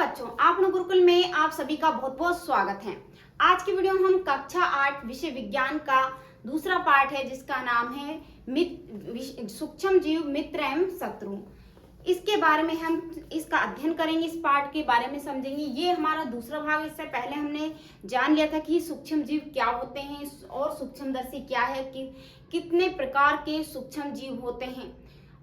बच्चों, आपनो गुरुकुल में आप सभी का बहुत बहुत स्वागत है। आज की वीडियो में हम कक्षा 8 विषय विज्ञान का दूसरा पार्ट है जिसका नाम है सूक्ष्म जीव मित्र एवं शत्रु। इसके बारे में हम इसका अध्ययन करेंगे, इस पार्ट के बारे में समझेंगे। ये हमारा दूसरा भाग। इससे पहले हमने जान लिया था कि सूक्ष्म जीव क्या होते हैं और सूक्ष्मदर्शी क्या है, कि कितने प्रकार के सूक्ष्म जीव होते हैं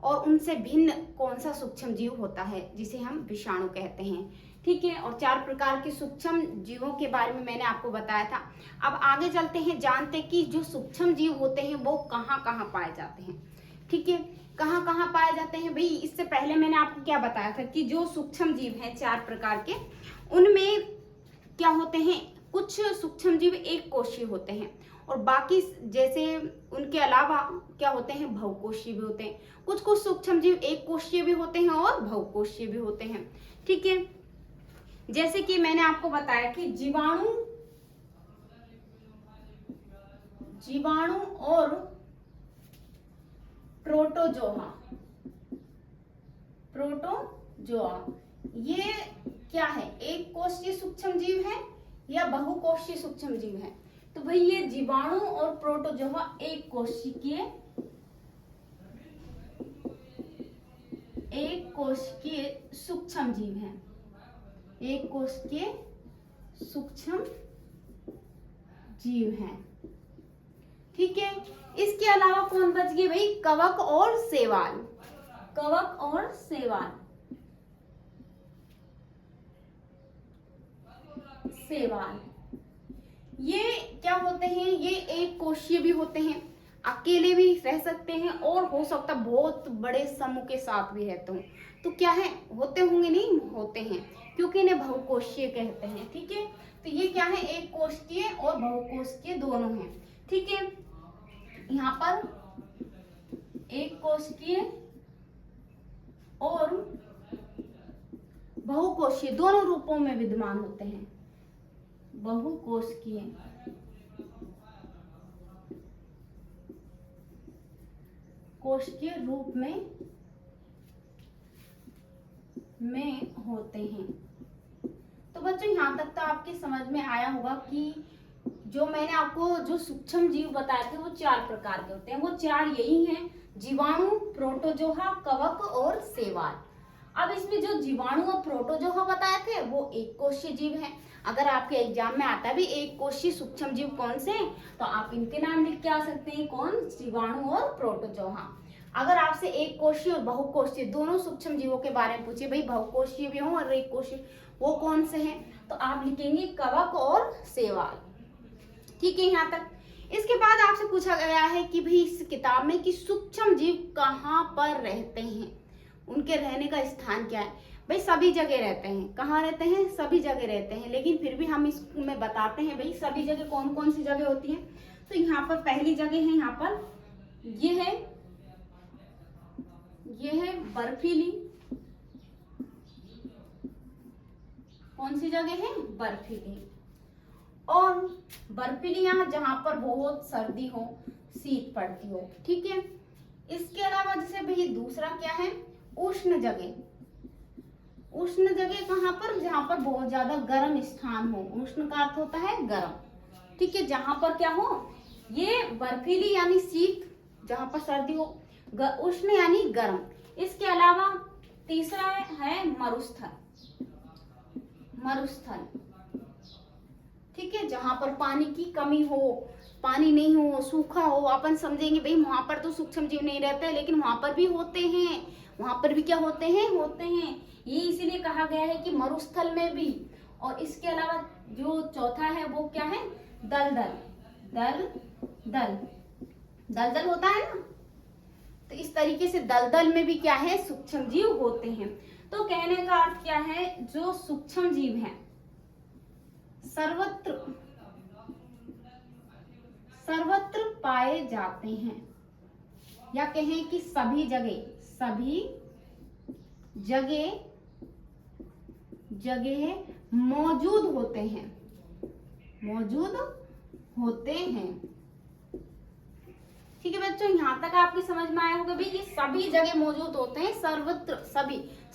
और उनसे भिन्न कौन सा सूक्ष्म जीव होता है जिसे हम विषाणु कहते हैं। ठीक है, और 4 प्रकार के सूक्ष्म जीवों के बारे में मैंने आपको बताया था। अब आगे चलते हैं, जानते कि जो सूक्ष्म जीव होते हैं वो कहाँ कहाँ पाए जाते हैं। ठीक है, कहाँ कहाँ पाए जाते हैं भाई। इससे पहले मैंने आपको क्या बताया था कि जो सूक्ष्म जीव हैं 4 प्रकार के, उनमें क्या होते हैं, कुछ सूक्ष्म जीव एक कोशीय होते हैं और बाकी जैसे उनके अलावा क्या होते हैं, बहुकोशीय भी होते हैं। कुछ कुछ सूक्ष्म जीव एक कोशीय भी होते हैं और बहुकोशीय भी होते हैं। ठीक है, जैसे कि मैंने आपको बताया कि जीवाणु और प्रोटोजोआ ये क्या है, एक कोशीय सूक्ष्म जीव है या बहुकोशीय सूक्ष्म जीव है। तो भाई ये जीवाणु और प्रोटोजोआ एक कोशिकीय सूक्ष्म जीव है, एक कोशिकीय सूक्ष्म जीव है। ठीक है, इसके अलावा कौन बच गए भाई, कवक और शैवाल। ये क्या होते हैं, ये एक कोशीय भी होते हैं, अकेले भी रह सकते हैं और हो सकता बहुत बड़े समूह के साथ भी रहते हो। तो क्या है, होते होंगे, नहीं होते हैं, क्योंकि इन्हें बहुकोशीय कहते हैं। ठीक है, तो ये क्या है, एक कोशिकीय और बहुकोशिकीय दोनों हैं। ठीक है, यहाँ पर एक कोशिकीय और बहुकोशीय दोनों रूपों में विद्यमान होते हैं। बहुकोशिकीय रूप में होते हैं। तो बच्चों यहाँ तक तो आपके समझ में आया होगा कि जो मैंने आपको जो सूक्ष्म जीव बताए थे वो 4 प्रकार के होते हैं। वो 4 यही हैं, जीवाणु, प्रोटोजोआ, कवक और शैवाल। अब इसमें जो जीवाणु और प्रोटोजोआ बताए थे वो एक कोशीय जीव है। अगर आपके एग्जाम में आता भी एक कोशीय सूक्ष्म जीव कौन से हैं, तो आप इनके नाम लिख के आ सकते हैं, कौन, जीवाणु और प्रोटोजोआ। अगर आपसे एक कोशीय और बहुकोशीय दोनों सूक्ष्म जीवों के बारे में पूछे, भाई बहुकोशीय भी हो और एक कोशीय, वो कौन से हैं, तो आप लिखेंगे कवक और शैवाल। ठीक है, यहाँ तक। इसके बाद आपसे पूछा गया है कि भाई इस किताब में कि सूक्ष्म जीव कहाँ पर रहते हैं, उनके रहने का स्थान क्या है। भाई सभी जगह रहते हैं, कहाँ रहते हैं, सभी जगह रहते हैं, लेकिन फिर भी हम इसमें बताते हैं भाई सभी जगह कौन कौन सी जगह होती है। तो यहाँ पर पहली जगह है, यहाँ पर ये है बर्फीली। कौन सी जगह है, बर्फीली। और बर्फीली यहाँ जहां पर बहुत सर्दी हो, शीत पड़ती हो। ठीक है, इसके अलावा जैसे भाई दूसरा क्या है, उष्ण जगह कहाँ पर, जहां पर बहुत ज्यादा गर्म स्थान हो। उष्ण का अर्थ होता है गर्म। ठीक है, जहां पर क्या हो, ये बर्फीली यानी शीत, जहां पर सर्दी हो, उष्ण यानी गर्म। इसके अलावा तीसरा है मरुस्थल। ठीक है, जहां पर पानी की कमी हो, पानी नहीं हो, सूखा हो, अपन समझेंगे भाई वहां पर तो सूक्ष्म जीव नहीं रहते, लेकिन वहां पर भी होते हैं। वहां पर भी क्या होते हैं। ये इसीलिए कहा गया है कि मरुस्थल में भी। और इसके अलावा जो चौथा है वो क्या है, दलदल होता है ना। तो इस तरीके से दलदल में भी क्या है, सूक्ष्म जीव होते हैं। तो कहने का अर्थ क्या है, जो सूक्ष्म जीव है सर्वत्र पाए जाते हैं, या कहें कि सभी जगह मौजूद होते हैं। ठीक है बच्चों, यहाँ तक आपकी समझ में आया होगा भाई, ये सभी जगह मौजूद होते हैं, सर्वत्र,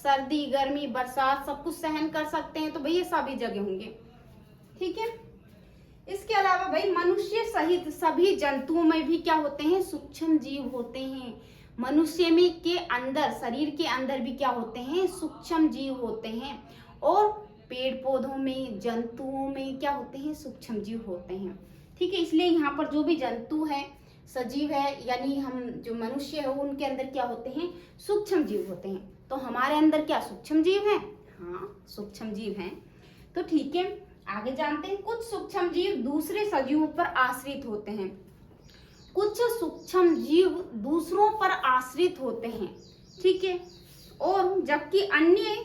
सर्दी गर्मी बरसात सब कुछ सहन कर सकते हैं, तो भाई ये सभी जगह होंगे। ठीक है, इसके अलावा भाई मनुष्य सहित सभी जंतुओं में भी क्या होते हैं, सूक्ष्म जीव होते हैं। मनुष्य में के अंदर, शरीर के अंदर भी क्या होते हैं, सूक्ष्म जीव होते हैं। और पेड़ पौधों में, जंतुओं में क्या होते हैं, सूक्ष्म जीव होते हैं। ठीक है, इसलिए यहाँ पर जो भी जंतु है, सजीव है, यानी हम जो मनुष्य है उनके अंदर क्या होते हैं, सूक्ष्म जीव होते हैं। तो हमारे अंदर क्या सूक्ष्म जीव है, हाँ सूक्ष्म जीव हैं। तो ठीक है, आगे जानते हैं। कुछ सूक्ष्म जीव दूसरे सजीवों पर आश्रित होते हैं। कुछ सूक्ष्म जीव दूसरों पर आश्रित होते हैं। ठीक है, और जबकि अन्य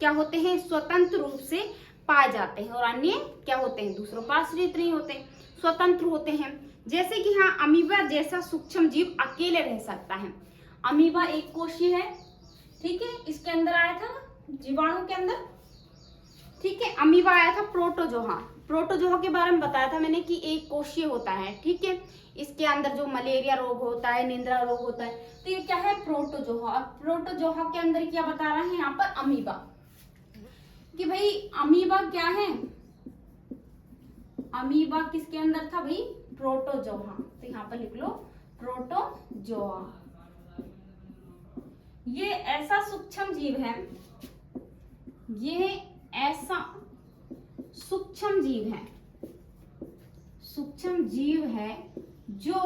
क्या होते हैं, स्वतंत्र रूप से पाए जाते हैं। और अन्य क्या होते हैं, दूसरों पर आश्रित नहीं होते, स्वतंत्र होते हैं। जैसे कि हाँ, अमीबा जैसा सूक्ष्म जीव अकेले रह सकता है। अमीबा एक कोशीय है। ठीक है, इसके अंदर आया था जीवाणु के अंदर। ठीक है, अमीबा आया था प्रोटोजोआ। प्रोटोजोआ के बारे में बताया था मैंने कि एक कोशीय होता है। ठीक है, इसके अंदर जो मलेरिया रोग होता है, निंद्रा रोग होता है, तो ये क्या है, प्रोटोजोआ। और प्रोटोजोआ के अंदर क्या बता रहा है यहाँ पर, अमीबा, कि भाई अमीबा क्या है, अमीबा किसके अंदर था भाई, प्रोटोजोआ। तो यहाँ पर लिख लो प्रोटोजोआ। ये ऐसा सूक्ष्म जीव है, ये ऐसा सूक्ष्म जीव है, सूक्ष्म जीव है जो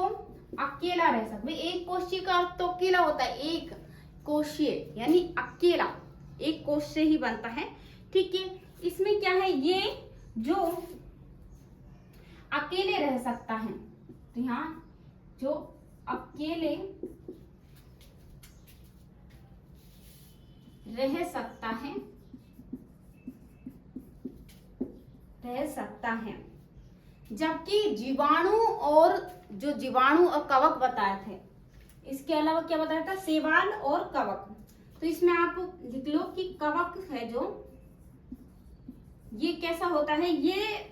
अकेला रह सकता है। एक कोशीय का अर्थ तो अकेला होता है, एक कोशीय यानी अकेला, एक कोश से ही बनता है। ठीक है, इसमें क्या है, ये जो अकेले रह सकता है, तो यहाँ जो अकेले रह सकता है, जबकि जीवाणु और जो जीवाणु और कवक बताए थे, इसके अलावा क्या बताया था, शैवाल और कवक। तो इसमें आप लिख लो कि कवक है जो, ये कैसा होता है, ये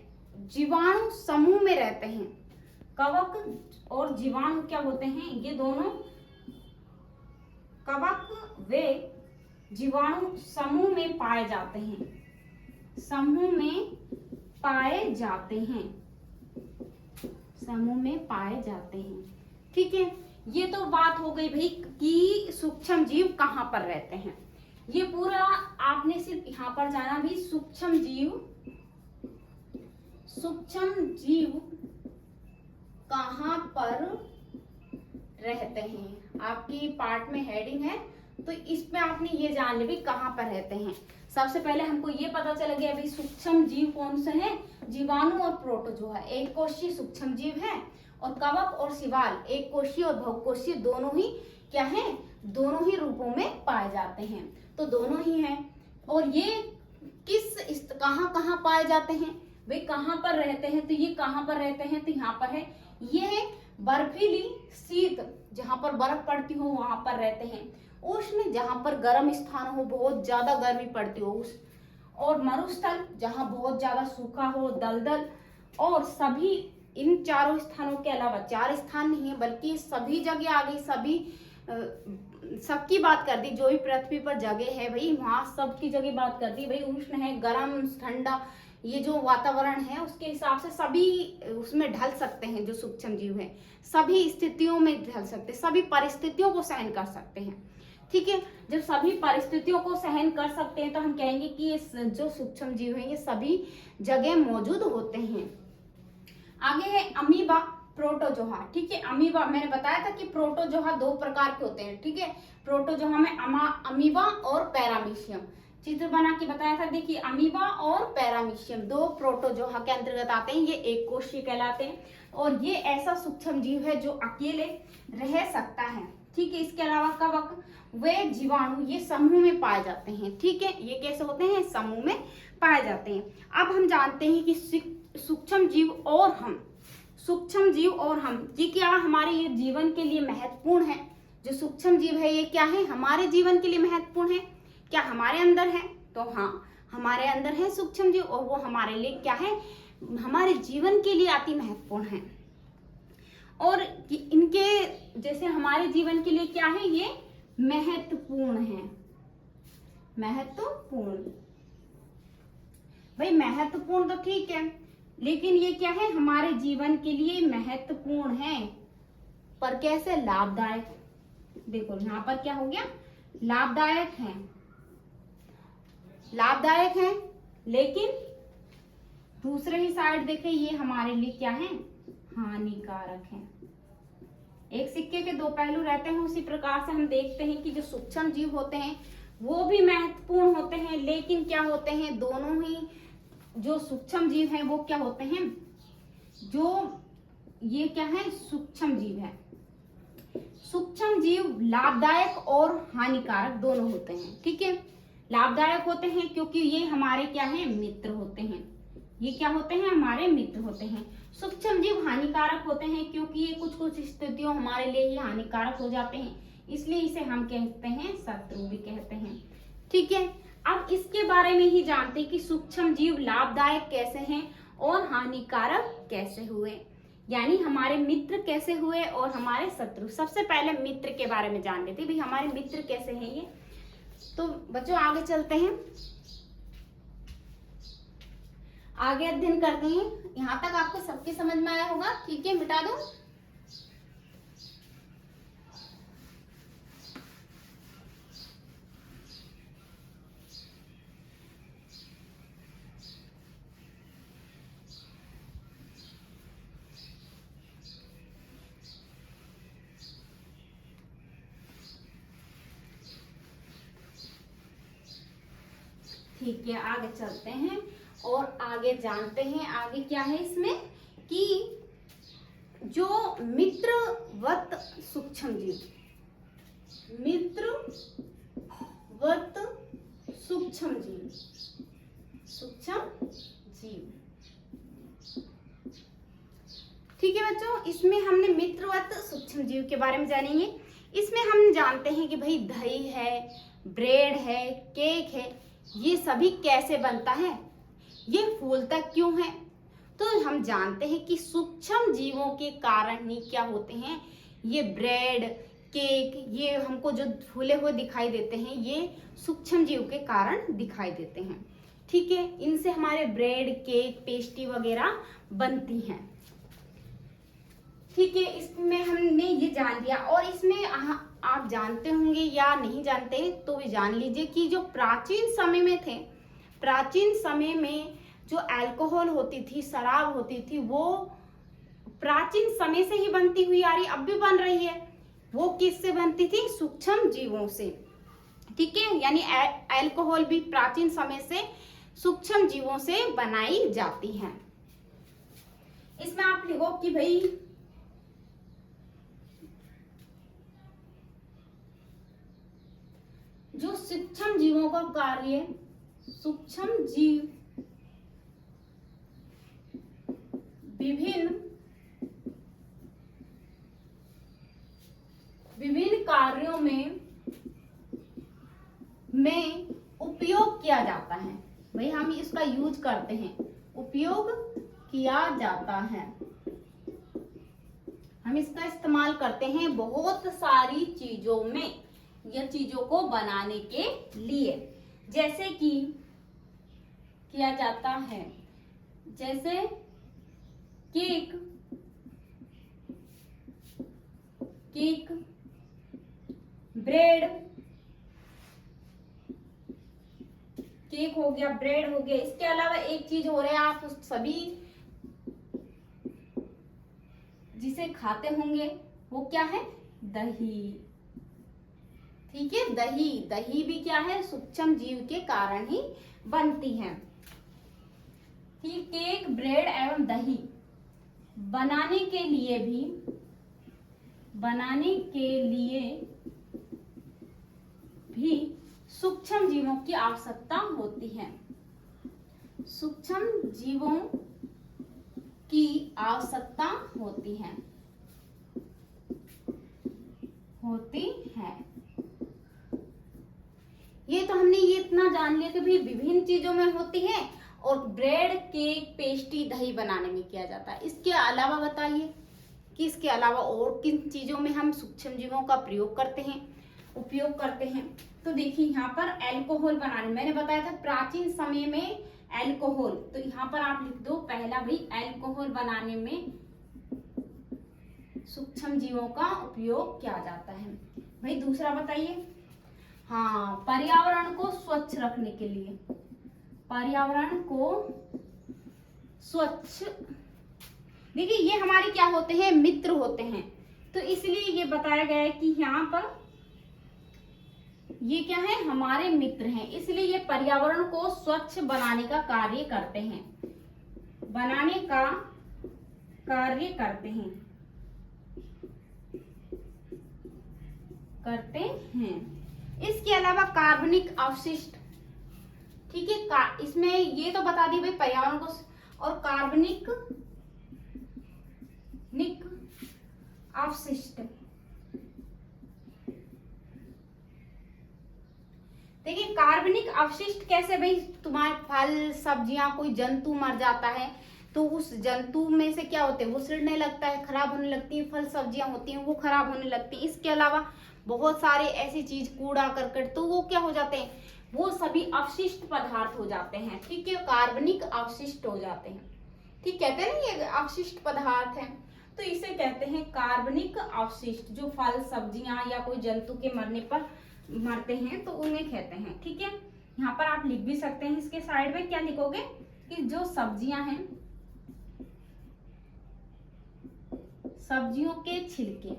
जीवाणु समूह में रहते हैं। कवक और जीवाणु क्या होते हैं, ये दोनों, कवक वे जीवाणु समूह में पाए जाते हैं, समूह में पाए जाते हैं, समूह में पाए जाते हैं। ठीक है, ये तो बात हो गई भाई कि सूक्ष्म जीव कहाँ पर रहते हैं। ये पूरा आपने सिर्फ यहाँ पर जाना भी, सूक्ष्म जीव कहाँ पर रहते हैं, आपकी पार्ट में हेडिंग है, तो इसमें आपने ये जान लिया कहाँ पर रहते हैं। सबसे पहले हमको ये पता चल गया अभी सूक्ष्म जीव कौन से हैं, जीवाणु और प्रोटोजोआ। एक कोशीय सूक्ष्म जीव है, और कवक और शैवाल एक कोशीय और बहुकोशीय दोनों ही क्या है, दोनों ही रूपों में पाए जाते हैं। तो दोनों ही हैं। और ये कहाँ कहाँ पाए जाते हैं, वे कहाँ पर रहते हैं, तो ये कहाँ पर रहते हैं, तो यहाँ पर है, ये बर्फीली शीत जहाँ पर बर्फ पड़ती हो वहां पर रहते हैं। उष्ण जहाँ पर गर्म स्थान हो, बहुत ज्यादा गर्मी पड़ती हो, उस और मरुस्थल जहाँ बहुत ज्यादा सूखा हो, दलदल। और सभी इन चारों स्थानों के अलावा, 4 स्थान नहीं है बल्कि सभी जगह आ गई, सभी सबकी बात कर दी, जो भी पृथ्वी पर जगह है भाई वहां सबकी जगह बात कर दी भाई। उष्ण है, गर्म, ठंडा, ये जो वातावरण है उसके हिसाब से सभी उसमें ढल सकते हैं। जो सूक्ष्म जीव है सभी स्थितियों में ढल सकते हैं, सभी परिस्थितियों को सहन कर सकते हैं। ठीक है, जब सभी परिस्थितियों को सहन कर सकते हैं तो हम कहेंगे कि ये जो सूक्ष्म जीव है ये सभी जगह मौजूद होते हैं। आगे है अमीबा, प्रोटोजोआ। ठीक है, अमीबा मैंने बताया था कि प्रोटोजोआ 2 प्रकार के होते हैं। ठीक है, प्रोटोजोआ में अमीबा और पैरामीशियम, चित्र बना के बताया था। देखिए, अमीबा और पैरामीशियम 2 प्रोटोजोआ के अंतर्गत आते हैं। ये एक कोशीय कहलाते हैं, और ये ऐसा सूक्ष्म जीव है जो अकेले रह सकता है। ठीक है, इसके अलावा कवक वे जीवाणु ये समूह में पाए जाते हैं। ठीक है, ये कैसे होते हैं, समूह में पाए जाते हैं। अब हम जानते हैं कि सूक्ष्म जीव और हम, सूक्ष्म जीव और हम, ये क्या हमारे ये जीवन के लिए महत्वपूर्ण है। जो सूक्ष्म जीव है ये क्या है, हमारे जीवन के लिए महत्वपूर्ण है। क्या हमारे अंदर है, तो हाँ हमारे अंदर है सूक्ष्म जीव, और वो हमारे लिए क्या है, हमारे जीवन के लिए अति महत्वपूर्ण है। और इनके जैसे हमारे जीवन के लिए क्या है, ये महत्वपूर्ण है, महत्वपूर्ण। भाई महत्वपूर्ण तो ठीक है, लेकिन ये क्या है, हमारे जीवन के लिए महत्वपूर्ण है, पर कैसे, लाभदायक। देखो यहाँ पर क्या हो गया, लाभदायक है, लाभदायक है, लेकिन दूसरे ही साइड देखे ये हमारे लिए क्या है, हानिकारक है। एक सिक्के के दो पहलू रहते हैं, उसी प्रकार से हम देखते हैं कि जो सूक्ष्म जीव होते हैं वो भी महत्वपूर्ण होते हैं, लेकिन क्या होते हैं, दोनों ही जो सूक्ष्म जीव हैं वो क्या होते हैं, जो ये क्या है, सूक्ष्म जीव है। सूक्ष्म जीव लाभदायक और हानिकारक दोनों होते हैं, ठीक है। लाभदायक होते हैं क्योंकि ये हमारे क्या है, मित्र होते हैं, ये क्या होते हैं, हमारे मित्र होते हैं। सूक्ष्म जीव हानिकारक होते हैं क्योंकि ये कुछ कुछ स्थितियों हमारे लिए ही हानिकारक हो जाते हैं, इसलिए इसे हम कहते हैं, शत्रु भी कहते हैं, ठीक है। अब इसके बारे में ही जानते हैं कि सूक्ष्म जीव लाभदायक कैसे हैं और हानिकारक कैसे हुए, यानी हमारे मित्र कैसे हुए और हमारे शत्रु। सबसे पहले मित्र के बारे में जान लेते हैं, भाई हमारे मित्र कैसे हैं ये। तो बच्चों आगे चलते हैं, आगे अध्ययन करते हैं। यहाँ तक आपको सबके समझ में आया होगा, ठीक है, मिटा दो। ठीक है, आगे चलते हैं और आगे जानते हैं आगे क्या है इसमें, कि जो मित्रवत सूक्ष्म जीव, मित्रवत सूक्ष्म जीव, सूक्ष्म जीव, ठीक है बच्चों। इसमें हमने मित्रवत सूक्ष्म जीव के बारे में जानेंगे। इसमें हम जानते हैं कि भाई दही है, ब्रेड है, केक है, ये सभी कैसे बनता है, ये फूलता क्यों है। तो हम जानते हैं कि सूक्ष्म जीवों के कारण ही क्या होते हैं, ये ब्रेड, केक, ये हमको जो फूले हुए दिखाई देते हैं, ये सूक्ष्म जीव के कारण दिखाई देते हैं, ठीक है। इनसे हमारे ब्रेड, केक, पेस्ट्री वगैरह बनती हैं, ठीक है। इसमें हमने ये जान लिया। और इसमें आप जानते होंगे या नहीं जानते तो भी जान लीजिए कि जो प्राचीन समय में थे, प्राचीन समय में जो अल्कोहल होती थी, शराब होती थी, वो प्राचीन समय से ही बनती हुई आ रही, अब भी बन रही है। वो किससे बनती थी, सूक्ष्म जीवों से, ठीक है। यानी अल्कोहल भी प्राचीन समय से सूक्ष्म जीवों से बनाई जाती है। इसमें आप लिखो कि भाई जो सूक्ष्म जीवों का कार्य, सूक्ष्म जीव विभिन्न कार्यों में उपयोग किया जाता है। भाई हम इसका यूज करते हैं, उपयोग किया जाता है, हम इसका इस्तेमाल करते हैं बहुत सारी चीजों में, या चीजों को बनाने के लिए। जैसे कि किया जाता है, जैसे केक, केक, ब्रेड, केक हो गया, ब्रेड हो गया। इसके अलावा एक चीज हो रहा है, आप सभी जिसे खाते होंगे, वो क्या है, दही, ठीक है। दही, दही भी क्या है, सूक्ष्म जीव के कारण ही बनती है, ठीक। केक, ब्रेड एवं दही बनाने के लिए भी सूक्ष्म जीवों की आवश्यकता होती है, सूक्ष्म जीवों की आवश्यकता होती है। ये तो हमने ये इतना जान लिया कि भाई विभिन्न चीजों में होती है और ब्रेड, केक, पेस्ट्री, दही बनाने में किया जाता है। इसके अलावा बताइए कि इसके अलावा और किन चीजों में हम सूक्ष्म जीवों का प्रयोग करते हैं, उपयोग करते हैं। तो देखिए यहाँ पर एल्कोहल बनाने, मैंने बताया था प्राचीन समय में एल्कोहल, तो यहाँ पर आप लिख दो पहला भाई एल्कोहल बनाने में सूक्ष्म जीवों का उपयोग किया जाता है। भाई दूसरा बताइए। हाँ, पर्यावरण को स्वच्छ रखने के लिए, पर्यावरण को स्वच्छ, देखिए ये हमारे क्या होते हैं, मित्र होते हैं, तो इसलिए ये बताया गया है कि यहाँ पर ये क्या है, हमारे मित्र हैं, इसलिए ये पर्यावरण को स्वच्छ बनाने का कार्य करते हैं, बनाने का कार्य करते हैं, करते हैं। इसके अलावा कार्बनिक अवशिष्ट, ठीक है, इसमें ये तो बता दी भाई पर्यावरण को, और कार्बनिक अवशिष्ट, देखिए कार्बनिक अवशिष्ट कैसे भाई, तुम्हारे फल सब्जियां, कोई जंतु मर जाता है तो उस जंतु में से क्या होते हैं, वो सड़ने लगता है, खराब होने लगती है, फल सब्जियां होती हैं वो खराब होने लगती हैं। इसके अलावा बहुत सारे ऐसी चीज, कूड़ा करकट, तो वो क्या हो जाते हैं, वो सभी अवशिष्ट पदार्थ हो जाते हैं, ठीक है, कार्बनिक अवशिष्ट हो जाते हैं, ठीक, कहते हैं ना ये अवशिष्ट पदार्थ है, तो इसे कहते हैं कार्बनिक अवशिष्ट, जो फल सब्जियां या कोई जंतु के मरने पर मरते हैं तो उन्हें कहते हैं, ठीक है। यहाँ पर आप लिख भी सकते हैं, इसके साइड में क्या लिखोगे कि जो सब्जियां हैं, सब्जियों के छिलके,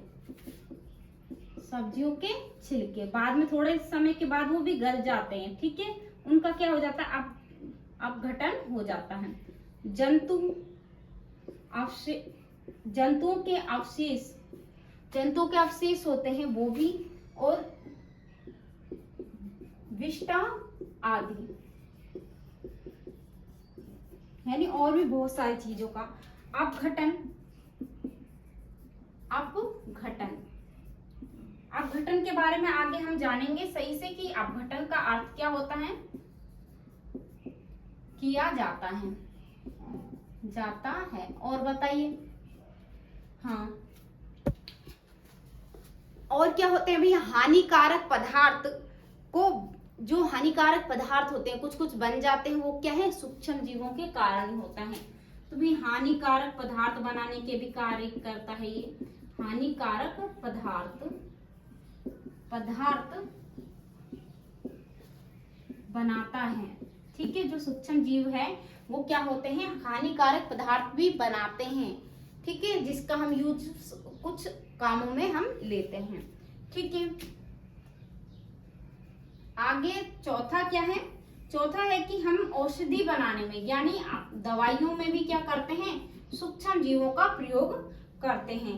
सब्जियों के छिलके बाद में थोड़े समय के बाद वो भी गल जाते हैं, ठीक है, उनका क्या हो जाता है, अपघटन हो जाता है। जंतुओं के अवशेष होते हैं वो भी, और विष्ठा आदि, यानी और भी बहुत सारी चीजों का अपघटन के बारे में आगे हम जानेंगे सही से कि अपघटन का अर्थ क्या होता है, किया जाता है। और बताइए। हाँ, और क्या होते हैं भैया, हानिकारक पदार्थ को, जो हानिकारक पदार्थ होते हैं कुछ कुछ बन जाते हैं, वो क्या है, सूक्ष्म जीवों के कारण होता है। तो भी हानिकारक पदार्थ बनाने के भी कार्य करता है ये, हानिकारक पदार्थ बनाता है, ठीक है, जो सूक्ष्म जीव है वो क्या होते हैं, हानिकारक पदार्थ भी बनाते हैं, ठीक है, जिसका हम यूज कुछ कामों में हम लेते हैं, ठीक है। आगे चौथा क्या है, चौथा है कि हम औषधि बनाने में, यानी दवाइयों में भी क्या करते हैं, सूक्ष्म जीवों का प्रयोग करते हैं,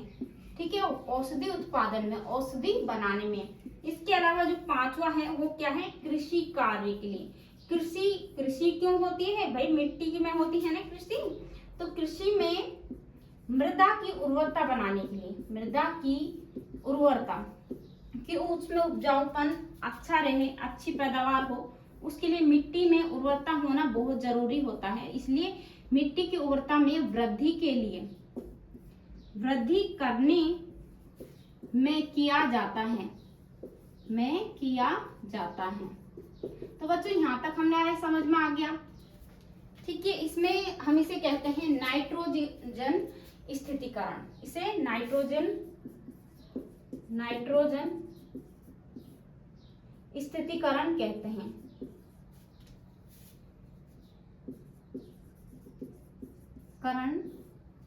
ठीक है, औषधि उत्पादन में, औषधि बनाने में। इसके अलावा जो पांचवा है वो क्या है, कृषि कार्य के लिए। कृषि क्यों होती है भाई, मिट्टी की में होती है ना कृषि, तो कृषि में मृदा की उर्वरता बनाने के लिए, मृदा की उर्वरता कि उसमें उपजाऊपन अच्छा रहे, अच्छी पैदावार हो, उसके लिए मिट्टी में उर्वरता होना बहुत जरूरी होता है। इसलिए मिट्टी की उर्वरता में वृद्धि के लिए, वृद्धि करने में किया जाता है। तो बच्चों यहाँ तक हमने समझ में आ गया, ठीक है। इसमें हम इसे कहते हैं नाइट्रोजन स्थितिकरण, इसे नाइट्रोजन स्थितिकरण कहते हैं। करण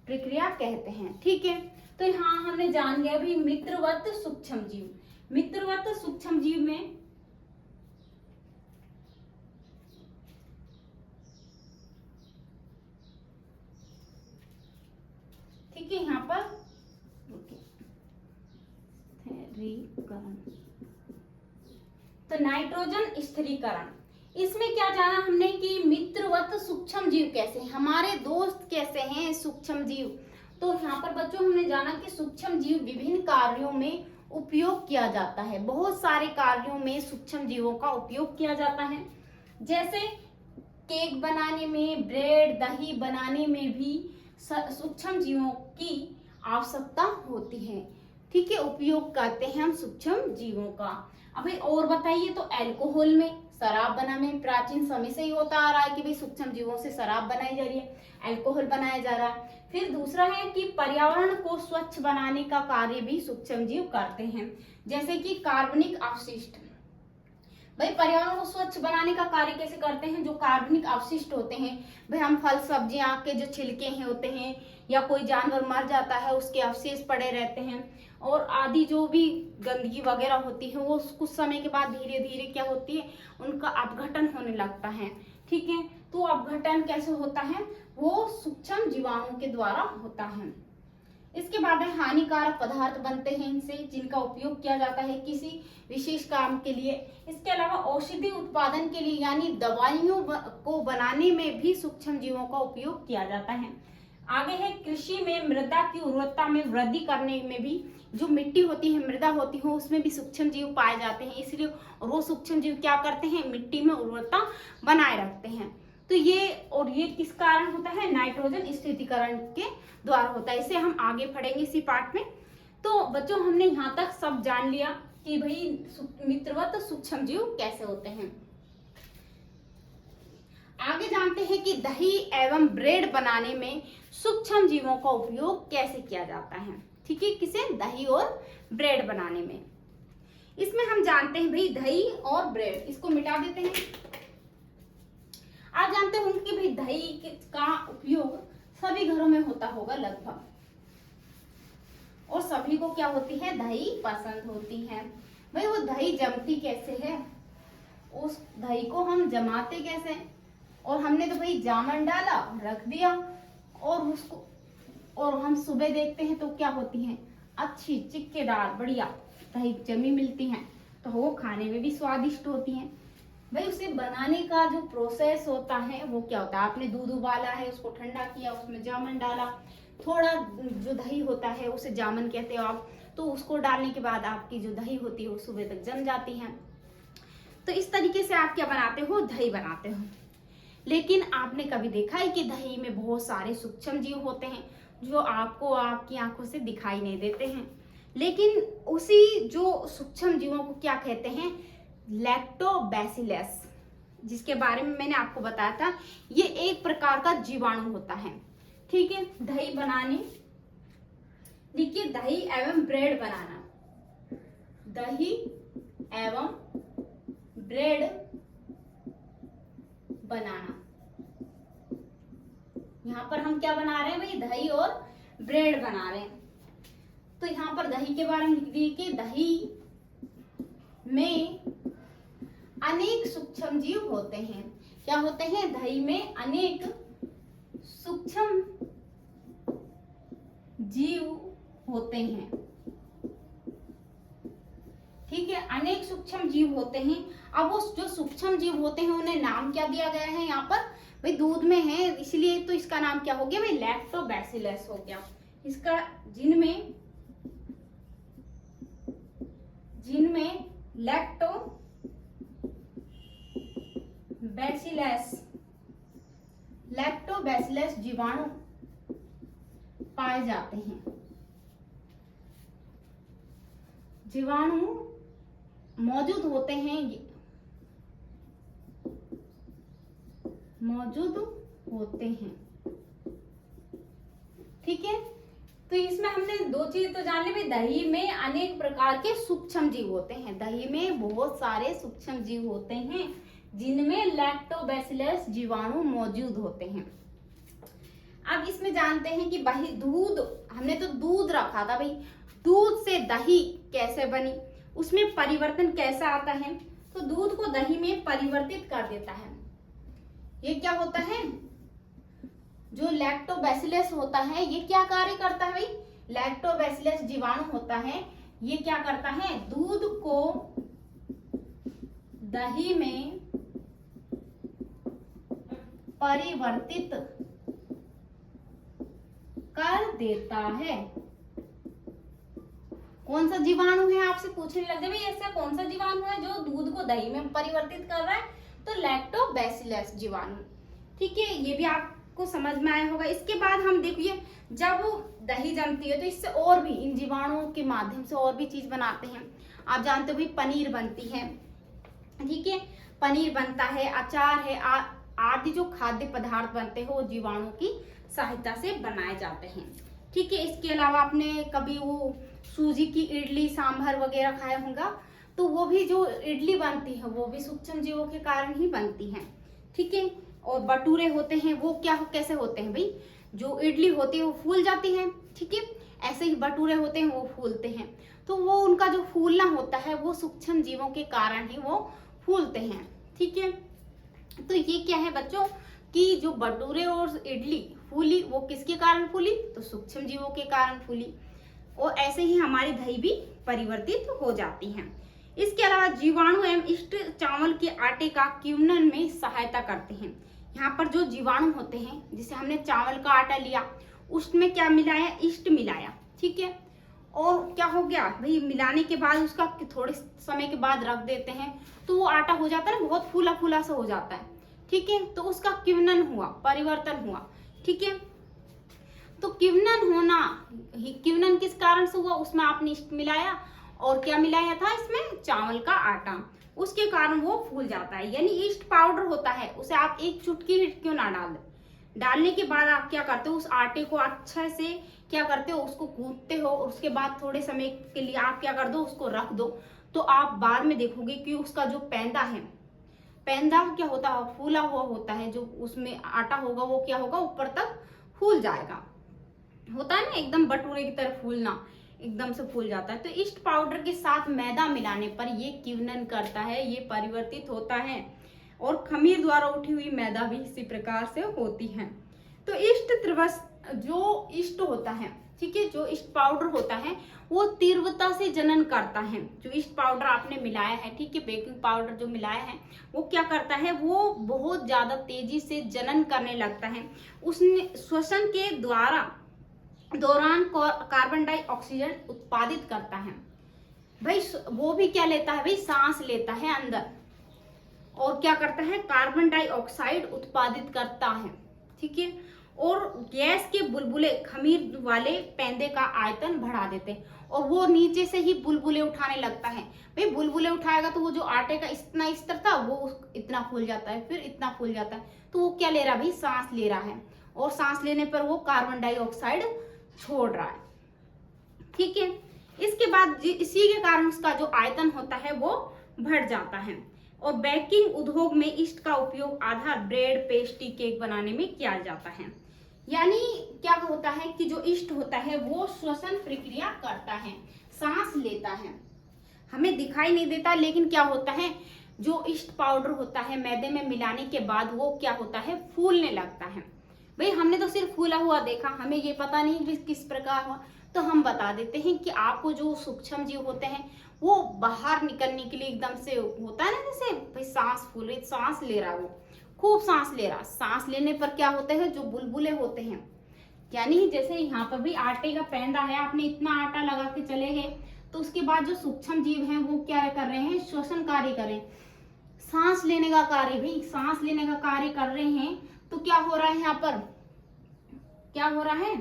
प्रक्रिया कहते हैं, ठीक है। तो यहाँ हमने जान लिया भी मित्रवत सूक्ष्म जीव। मित्रवत सूक्ष्म जीव में ठीक है, यहाँ पर स्थिरीकरण, तो नाइट्रोजन स्थिरीकरण, इसमें क्या जाना हमने कि मित्रवत सूक्ष्म जीव कैसे हैं, हमारे दोस्त कैसे हैं सूक्ष्म जीव। तो यहाँ पर बच्चों हमने जाना कि सूक्ष्म जीव विभिन्न कार्यों में उपयोग किया जाता है, बहुत सारे कार्यों में सूक्ष्म जीवों का उपयोग किया जाता है, जैसे केक बनाने में, ब्रेड दही बनाने में भी सूक्ष्म जीवों की आवश्यकता होती है, ठीक है, उपयोग करते हैं हम सूक्ष्म जीवों का। अब भाई और बताइए, तो अल्कोहल में, शराब बनाने में प्राचीन समय से ही होता आ रहा है कि भाई सूक्ष्म जीवों से शराब बनाई जा रही है, अल्कोहल बनाया जा रहा है। फिर दूसरा है कि पर्यावरण को स्वच्छ बनाने का कार्य भी सूक्ष्म जीव करते हैं, जैसे कि कार्बनिक अपशिष्ट। भाई पर्यावरण को स्वच्छ बनाने का कार्य कैसे करते हैं? जो कार्बनिक अपशिष्ट होते हैं, भाई हम फल सब्जियां के जो छिलके हैं होते हैं, या कोई जानवर मर जाता है उसके अवशेष पड़े रहते हैं, और आदि जो भी गंदगी वगैरह होती है वो कुछ समय के बाद धीरे धीरे क्या होती है, उनका अपघटन होने लगता है। ठीक है, तो अपघटन कैसे होता है? वो सूक्ष्म जीवाणुओं के द्वारा होता है। इसके बाद में हानिकारक पदार्थ बनते हैं इनसे, जिनका उपयोग किया जाता है किसी विशेष काम के लिए। इसके अलावा औषधि उत्पादन के लिए यानी दवाइयों को बनाने में भी सूक्ष्म जीवों का उपयोग किया जाता है। आगे है कृषि में मृदा की उर्वरता में वृद्धि करने में भी, जो मिट्टी होती है, मृदा होती है, उसमें भी सूक्ष्म जीव पाए जाते हैं, इसलिए और वो सूक्ष्म जीव क्या करते हैं? मिट्टी में उर्वरता बनाए रखते हैं। तो ये किस कारण होता है? नाइट्रोजन स्थिरीकरण के द्वारा होता है। इसे हम आगे पढ़ेंगे इसी पार्ट में। तो बच्चों हमने यहाँ तक सब जान लिया कि भाई मित्रवत सूक्ष्म जीव कैसे होते हैं। आगे जानते हैं कि दही एवं ब्रेड बनाने में सूक्ष्म जीवों का उपयोग कैसे किया जाता है। ठीक है, किसे? दही और ब्रेड बनाने में। इसमें हम जानते हैं भाई दही और ब्रेड, इसको मिटा देते हैं। आप जानते होंगे कि भाई दही का उपयोग सभी घरों में होता होगा लगभग, और सभी को क्या होती है? दही पसंद होती है। भाई वो दही जमती कैसे है? उस दही को हम जमाते कैसे? और हमने तो भाई जामन डाला, रख दिया, और हम सुबह देखते हैं तो क्या होती हैं? अच्छी चिक्केदार बढ़िया दही जमी मिलती हैं, तो वो खाने में भी स्वादिष्ट होती हैं। भाई उसे बनाने का जो प्रोसेस होता है वो क्या होता है? आपने दूध उबाला है, उसको ठंडा किया, उसमें जामन डाला, थोड़ा जो दही होता है उसे जामन कहते हो आप, तो उसको डालने के बाद आपकी जो दही होती है वो सुबह तक जम जाती है। तो इस तरीके से आप क्या बनाते हो? दही बनाते हो। लेकिन आपने कभी देखा है कि दही में बहुत सारे सूक्ष्म जीव होते हैं जो आपको आपकी आंखों से दिखाई नहीं देते हैं, लेकिन उसी जो सूक्ष्म जीवों को क्या कहते हैं? लैक्टोबैसिलस, जिसके बारे में मैंने आपको बताया था। ये एक प्रकार का जीवाणु होता है। ठीक है, दही बनाने, देखिए दही एवं ब्रेड बनाना, दही एवं ब्रेड बनाना। यहाँ पर हम क्या बना रहे हैं भाई? दही और ब्रेड बना रहे हैं। तो यहाँ पर दही के बारे में लिख दिए कि दही में अनेक सूक्ष्म जीव होते हैं। क्या होते हैं? दही में अनेक सूक्ष्म जीव होते हैं। ठीक है, अनेक सूक्ष्म जीव होते हैं। अब वो जो सूक्ष्म जीव होते हैं उन्हें नाम क्या दिया गया है? यहाँ पर भाई दूध में है इसलिए तो इसका नाम क्या हो गया भाई? लैक्टोबैसिलस हो गया। इसका जिनमें लैक्टोबैसिलस जीवाणु पाए जाते हैं। जीवाणु मौजूद होते हैं। ठीक है, तो इसमें हमने दो चीज तो जान ली भाई, दही में अनेक प्रकार के सूक्ष्म जीव होते हैं। दही में बहुत सारे सूक्ष्म जीव होते हैं जिनमें लैक्टोबैसिलस जीवाणु मौजूद होते हैं। अब इसमें जानते हैं कि भाई दूध, हमने तो दूध रखा था भाई, दूध से दही कैसे बनी, उसमें परिवर्तन कैसा आता है? तो दूध को दही में परिवर्तित कर देता है। ये क्या होता है? जो लैक्टोबैसिलस होता है ये क्या कार्य करता है भाई? लैक्टोबैसिलस जीवाणु होता है, ये क्या करता है? दूध को दही में परिवर्तित कर देता है। कौन सा जीवाणु है? आपसे पूछने लग जाए भाई ऐसा कौन सा जीवाणु है जो दूध को दही में परिवर्तित कर रहा है? तो लैक्टोबैसिलस जीवाणु। ठीक है, ये भी आप आपको समझ में आया होगा। इसके बाद हम देखिए जब दही जमती है तो इससे और भी इन जीवाणुओं के माध्यम से और भी चीज बनाते हैं। आप जानते हो भाई पनीर बनती है, ठीक है, पनीर बनता है, अचार है, आदि जो खाद्य पदार्थ बनते हैं वो जीवाणु की सहायता से बनाए जाते हैं, ठीक है। इसके अलावा आपने कभी वो सूजी की इडली सांभर वगैरह खाया होगा, तो वो भी जो इडली बनती है वो भी सूक्ष्म जीवों के कारण ही बनती है, ठीक है। और भटूरे होते हैं वो क्या कैसे होते हैं भाई, जो इडली होती है वो फूल जाती है, ठीक है, ऐसे ही भटूरे होते हैं वो फूलते हैं। तो वो उनका जो फूलना होता है वो सूक्ष्म जीवों के कारण ही वो फूलते हैं, ठीक है। तो ये क्या है बच्चों कि जो भटूरे और इडली फूली वो किसके कारण फूली, तो सूक्ष्म जीवों के कारण फूली। और ऐसे ही हमारी दही भी परिवर्तित हो जाती है। इसके अलावा जीवाणु एवं इष्ट चावल के आटे का किण्वन में सहायता करते हैं। यहाँ पर जो जीवाणु होते हैं, जैसे हमने चावल का आटा लिया, उसमें क्या मिलाया, इष्ट मिलाया, ठीक है। और क्या हो गया भाई, मिलाने के बाद उसका थोड़े समय के बाद रख देते हैं तो वो आटा हो जाता है ना, बहुत फूला फूला सा हो जाता है, ठीक है। तो उसका किण्वन हुआ, परिवर्तन हुआ, ठीक है। तो किण्वन होना, किण्वन किस कारण से हुआ, उसमें आपने इष्ट मिलाया और क्या मिलाया था इसमें, चावल का आटा, उसके कारण वो फूल जाता है। यानी ईस्ट पाउडर होता है, उसे आप एक चुटकी क्यों ना डाल, डालने के बाद आप क्या करते हो, उस आटे को अच्छे से क्या करते हो, उसको गूंथते हो, और उसके बाद थोड़े समय के लिए आप क्या कर दो, उसको रख दो। तो आप बाद में देखोगे कि उसका जो पैंदा है, पैंदा क्या होता है, फूला हुआ होता है, जो उसमें आटा होगा वो क्या होगा, ऊपर तक फूल जाएगा, होता है ना एकदम भटूरे की तरह फूलना, एकदम से फूल जाता है। तो ईस्ट पाउडर के साथ मैदा मिलाने पर ये किण्वन करता है, ये परिवर्तित होता है, और खमीर द्वारा उठी हुई मैदा भी इसी प्रकार से होती है। तो ईस्ट त्रिवस जो ईस्ट होता है, ठीक है, जो ईस्ट पाउडर होता है वो तीव्रता से जनन करता है। जो ईस्ट पाउडर आपने मिलाया है, ठीक है, बेकिंग पाउडर जो मिलाया है वो क्या करता है, वो बहुत ज्यादा तेजी से जनन करने लगता है। उसने श्वसन के दौरान कार्बन डाइऑक्साइड उत्पादित करता है। भाई वो भी क्या लेता है भाई, सांस लेता है अंदर, और क्या करता है, कार्बन डाइऑक्साइड उत्पादित करता है, ठीक है। और गैस के बुलबुले खमीर वाले पैंदे का आयतन बढ़ा देते हैं, और वो नीचे से ही बुलबुले उठाने लगता है। भाई बुलबुले उठाएगा तो वो जो आटे का इतना स्तर था वो इतना फूल जाता है, फिर इतना फूल जाता है। तो वो क्या ले रहा है भाई, सांस ले रहा है, और सांस लेने पर वो कार्बन डाइऑक्साइड छोड़ रहा है, ठीक है। इसके बाद इसी के कारण उसका जो आयतन होता है वो बढ़ जाता है। और बेकिंग उद्योग में ईस्ट का उपयोग आधार ब्रेड, पेस्ट्री, केक बनाने में किया जाता है। यानी क्या होता है कि जो ईस्ट होता है वो श्वसन प्रक्रिया करता है, सांस लेता है, हमें दिखाई नहीं देता, लेकिन क्या होता है, जो ईस्ट पाउडर होता है मैदे में मिलाने के बाद वो क्या होता है, फूलने लगता है। भाई हमने तो सिर्फ फूला हुआ देखा, हमें ये पता नहीं कि किस प्रकार हुआ, तो हम बता देते हैं कि आपको जो सूक्ष्म जीव होते हैं वो बाहर निकलने के लिए एकदम से होता है ना, जैसे भाई सांस फूल रही, सांस ले रहा, वो खूब सांस ले रहा, सांस लेने पर क्या होते हैं, जो बुलबुले होते हैं, यानी जैसे यहाँ पर भी आटे का पैंदा है, आपने इतना आटा लगा के चले गए, तो उसके बाद जो सूक्ष्म जीव हैं वो क्या कर रहे हैं, श्वसन कार्य कर रहे हैं, सांस लेने का कार्य, भाई सांस लेने का कार्य कर रहे हैं। तो क्या हो रहा है यहाँ पर, क्या हो रहा है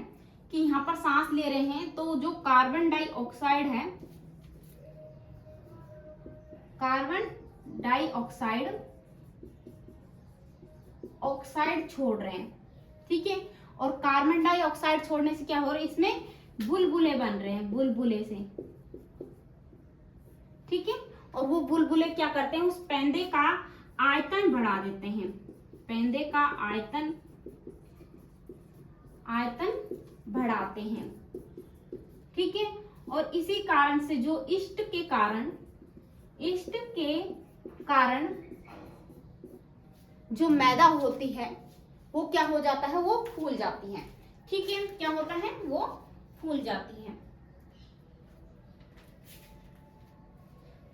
कि यहाँ पर सांस ले रहे हैं, तो जो कार्बन डाइऑक्साइड है, कार्बन डाइऑक्साइड ऑक्साइड छोड़ रहे हैं, ठीक है। और कार्बन डाइऑक्साइड छोड़ने से क्या हो रहा है, इसमें बुलबुले बन रहे हैं, बुलबुले से, ठीक है। और वो बुलबुले क्या करते हैं, उस पैंदे का आयतन बढ़ा देते हैं, पैंदे का आयतन बढ़ाते हैं, ठीक है। और इसी कारण से जो ईस्ट के कारण जो मैदा होती है वो क्या हो जाता है, वो फूल जाती है, ठीक है, क्या होता है, वो फूल जाती है।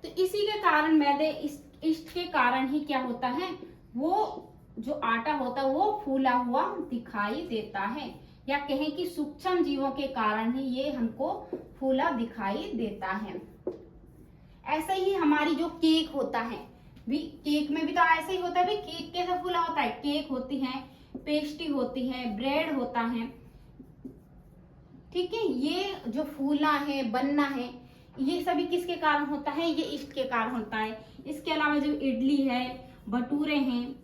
तो इसी के कारण मैदे ईस्ट के कारण ही क्या होता है, वो जो आटा होता है वो फूला हुआ दिखाई देता है, या कहें कि सूक्ष्म जीवों के कारण ही ये हमको फूला दिखाई देता है। ऐसे ही हमारी जो केक होता है भी, केक में भी तो ऐसे ही होता है भाई, केक कैसा फूला होता है, केक होती है, पेस्ट्री होती है, ब्रेड होता है, ठीक है। ये जो फूलना है, बनना है, ये सभी किसके कारण होता है? ये ईस्ट के कारण होता है। इसके अलावा जो इडली है, भटूरे हैं,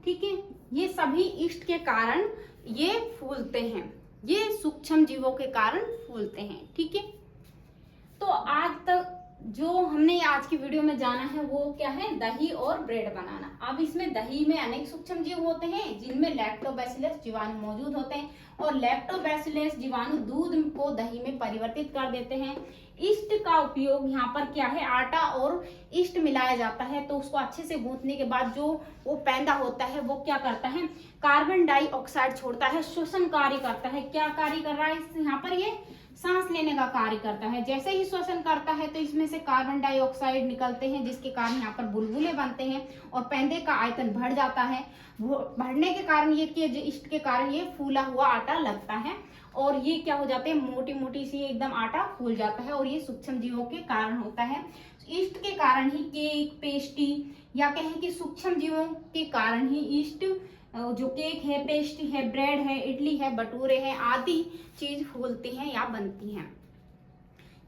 ठीक है, ये सभी ईस्ट के कारण ये फूलते हैं, ये सूक्ष्म जीवों के कारण फूलते हैं, ठीक है। तो आज तक जो हमने आज की वीडियो में जाना है वो क्या है? दही और ब्रेड बनाना। अब इसमें दही में अनेक सूक्ष्म जीव होते हैं जिनमें लैक्टोबैसिलस जीवाणु मौजूद होते हैं, और लैक्टोबैसिलस जीवाणु दूध को दही में परिवर्तित कर देते हैं। ईस्ट का उपयोग यहाँ पर क्या है? आटा और ईस्ट मिलाया जाता है, तो उसको अच्छे से गूंथने के बाद जो वो पैदा होता है वो क्या करता है? कार्बन डाइऑक्साइड छोड़ता है, श्वसन कार्य करता है। क्या कार्य कर रहा है यहाँ पर? ये सांस लेने का कार्य करता है। जैसे ही श्वसन करता है तो इसमें से कार्बन डाइऑक्साइड निकलते हैं, जिसके कारण यहाँ पर बुलबुले बनते हैं और पैदे का आयतन बढ़ जाता है। वो बढ़ने के कारण ये कि ईस्ट के कारण ये फूला हुआ आटा लगता है, और ये क्या हो जाते हैं? मोटी मोटी सी एकदम आटा फूल जाता है, और ये सूक्ष्म जीवों के कारण होता है। ईस्ट के कारण ही केक, पेस्ट्री, या कहें कि सूक्ष्म जीवों के कारण ही ईस्ट, जो केक है, पेस्ट्री है, ब्रेड है, इडली है, भटूरे हैं, आदि चीज फूलती हैं या बनती हैं।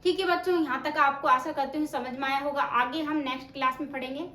ठीक है बच्चों, यहाँ तक आपको आशा करती हूँ समझ में आया होगा। आगे हम नेक्स्ट क्लास में पढ़ेंगे।